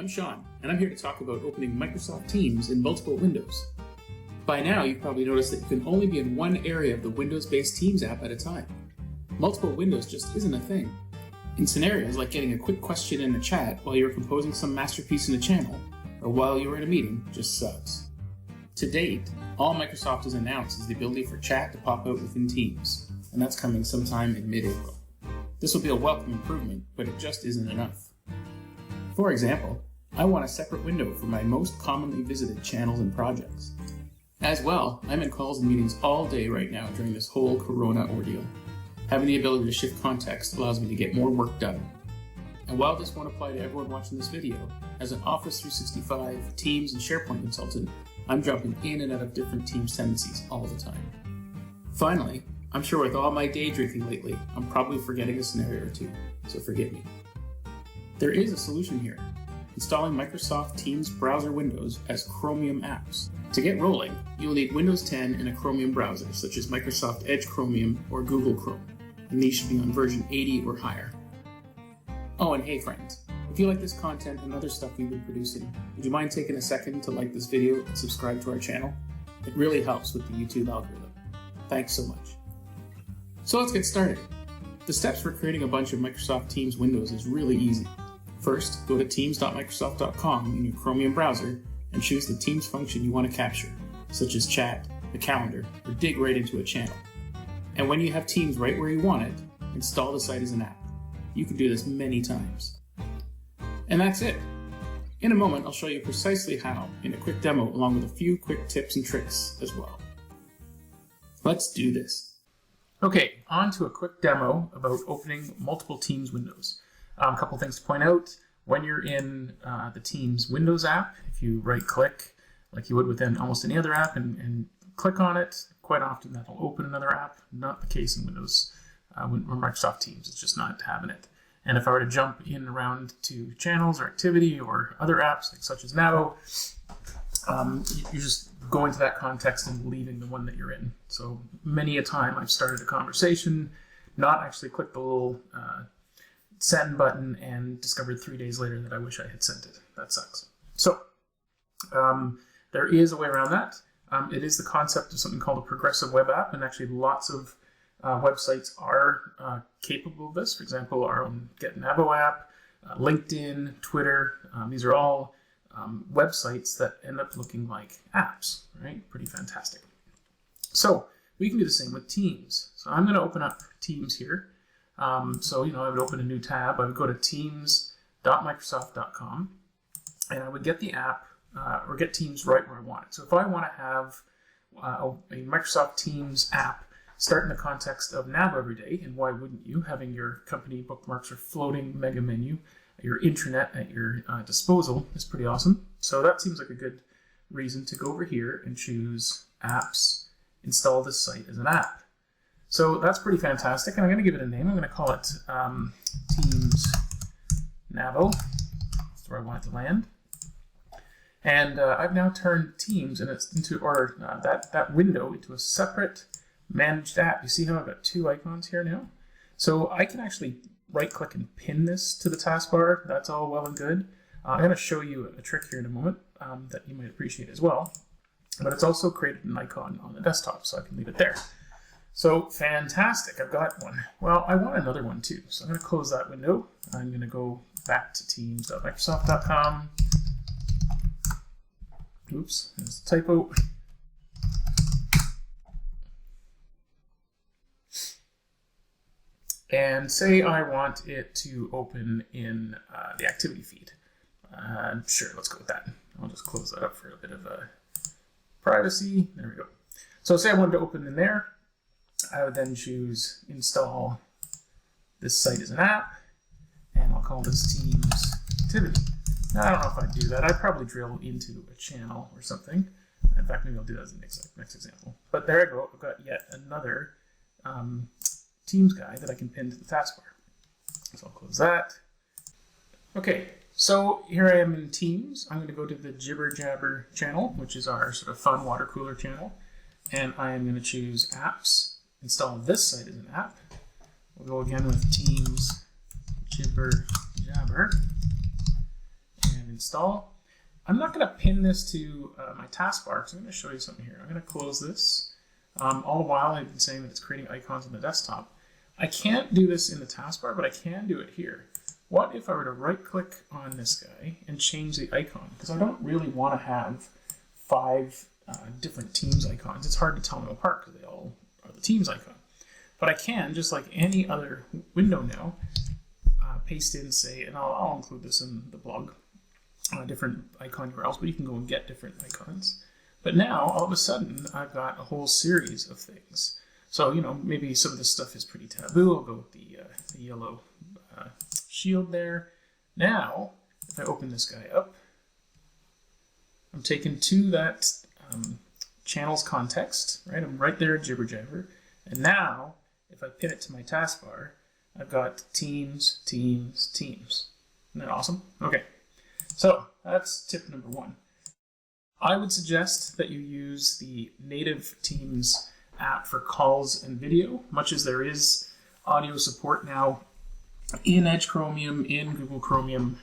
I'm Sean, and I'm here to talk about opening Microsoft Teams in multiple windows. By now, you've probably noticed that you can only be in one area of the Windows-based Teams app at a time. Multiple windows just isn't a thing. In scenarios like getting a quick question in a chat while you're composing some masterpiece in a channel, or while you're in a meeting, just sucks. To date, all Microsoft has announced is the ability for chat to pop out within Teams, and that's coming sometime in mid-April. This will be a welcome improvement, but it just isn't enough. For example, I want a separate window for my most commonly visited channels and projects. As well, I'm in calls and meetings all day right now during this whole Corona ordeal. Having the ability to shift context allows me to get more work done. And while this won't apply to everyone watching this video, as an Office 365, Teams, and SharePoint consultant, I'm jumping in and out of different Teams tendencies all the time. Finally, I'm sure with all my day drinking lately, I'm probably forgetting a scenario or two, so forgive me. There is a solution here: installing Microsoft Teams browser windows as Chromium apps. To get rolling, you'll need Windows 10 in a Chromium browser, such as Microsoft Edge Chromium or Google Chrome, and these should be on version 80 or higher. Oh, and hey friends, if you like this content and other stuff we've been producing, would you mind taking a second to like this video and subscribe to our channel? It really helps with the YouTube algorithm. Thanks so much. So let's get started. The steps for creating a bunch of Microsoft Teams windows is really easy. First, go to teams.microsoft.com in your Chromium browser and choose the Teams function you want to capture, such as chat, the calendar, or dig right into a channel. And when you have Teams right where you want it, install the site as an app. You can do this many times. And that's it. In a moment, I'll show you precisely how in a quick demo, along with a few quick tips and tricks as well. Let's do this. Okay, on to a quick demo about opening multiple Teams windows. A couple things to point out. When you're in the Teams Windows app, if you right-click like you would with almost any other app and click on it, quite often that'll open another app. Not the case in Windows or Microsoft Teams. It's just not having it. And if I were to jump in around to channels or activity or other apps like such as Navo, you're just going to that context and leaving the one that you're in. So many a time I've started a conversation, not actually clicked the little send button, and discovered 3 days later that I wish I had sent it. That sucks. So there is a way around that. It is the concept of something called a progressive web app, and actually lots of websites are capable of this. For example, our own Get Navo app, LinkedIn, Twitter. These are all websites that end up looking like apps, right? Pretty fantastic. So we can do the same with Teams. So I'm going to open up Teams here. I would open a new tab. I would go to teams.microsoft.com, and I would get the app or get Teams right where I want it. So if I want to have a Microsoft Teams app start in the context of Navo every day, and why wouldn't you, having your company bookmarks or floating mega menu, your intranet at your disposal is pretty awesome. So that seems like a good reason to go over here and choose Apps, install this site as an app. So that's pretty fantastic, and I'm going to give it a name. I'm going to call it Teams Navo. That's where I want it to land. And I've now turned Teams and that window into a separate managed app. You see how I've got two icons here now? So I can actually right-click and pin this to the taskbar. That's all well and good. I'm going to show you a trick here in a moment that you might appreciate as well. But it's also created an icon on the desktop, so I can leave it there. So fantastic, I've got one. Well, I want another one too, so I'm going to close that window. I'm going to go back to teams.microsoft.com. Oops, there's a typo. And say I want it to open in the activity feed. Sure, let's go with that. I'll just close that up for a bit of privacy. There we go. So say I wanted to open in there. I would then choose install this site as an app, and I'll call this Teams Activity. Now, I don't know if I'd do that. I'd probably drill into a channel or something. In fact, maybe I'll do that as the next example. But there I go. I've got yet another Teams guy that I can pin to the taskbar. So I'll close that. Okay, so here I am in Teams. I'm going to go to the Jibber Jabber channel, which is our sort of fun water cooler channel. And I am going to choose Apps, install this site as an app. We'll go again with Teams Jibber Jabber. install. I'm not going to pin this to my taskbar because I'm going to show you something here. I'm going to close this. All the while I've been saying that it's creating icons on the desktop. I can't do this in the taskbar, but I can do it here. What if I were to right-click on this guy and change the icon? Because I don't really want to have 5 different Teams icons. It's hard to tell them apart because they all are the Teams icon. But I can, just like any other window now, paste in, say, and I'll include this in the blog, different icon URLs, but you can go and get different icons. But now, all of a sudden, I've got a whole series of things. So, you know, maybe some of this stuff is pretty taboo. I'll go with the yellow shield there. Now, if I open this guy up, I'm taken to that channels context, right? I'm right there at Jibber Jabber. And now, if I pin it to my taskbar, I've got Teams, Teams, Teams. Isn't that awesome? Okay, so that's tip number 1. I would suggest that you use the native Teams app for calls and video, much as there is audio support now in Edge Chromium, in Google Chromium.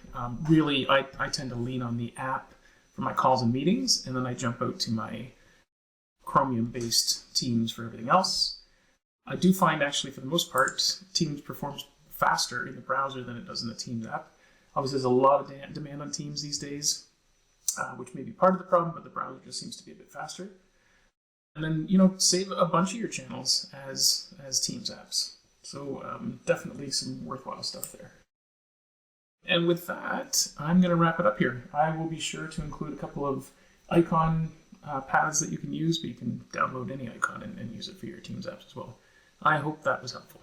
Really, I tend to lean on the app for my calls and meetings, and then I jump out to my Chromium-based Teams for everything else. I do find, actually, for the most part, Teams performs faster in the browser than it does in the Teams app. Obviously, there's a lot of demand on Teams these days, which may be part of the problem, but the browser just seems to be a bit faster. And then, you know, save a bunch of your channels as Teams apps. So definitely some worthwhile stuff there. And with that, I'm going to wrap it up here. I will be sure to include a couple of icon paths that you can use, but you can download any icon and use it for your Teams apps as well. I hope that was helpful.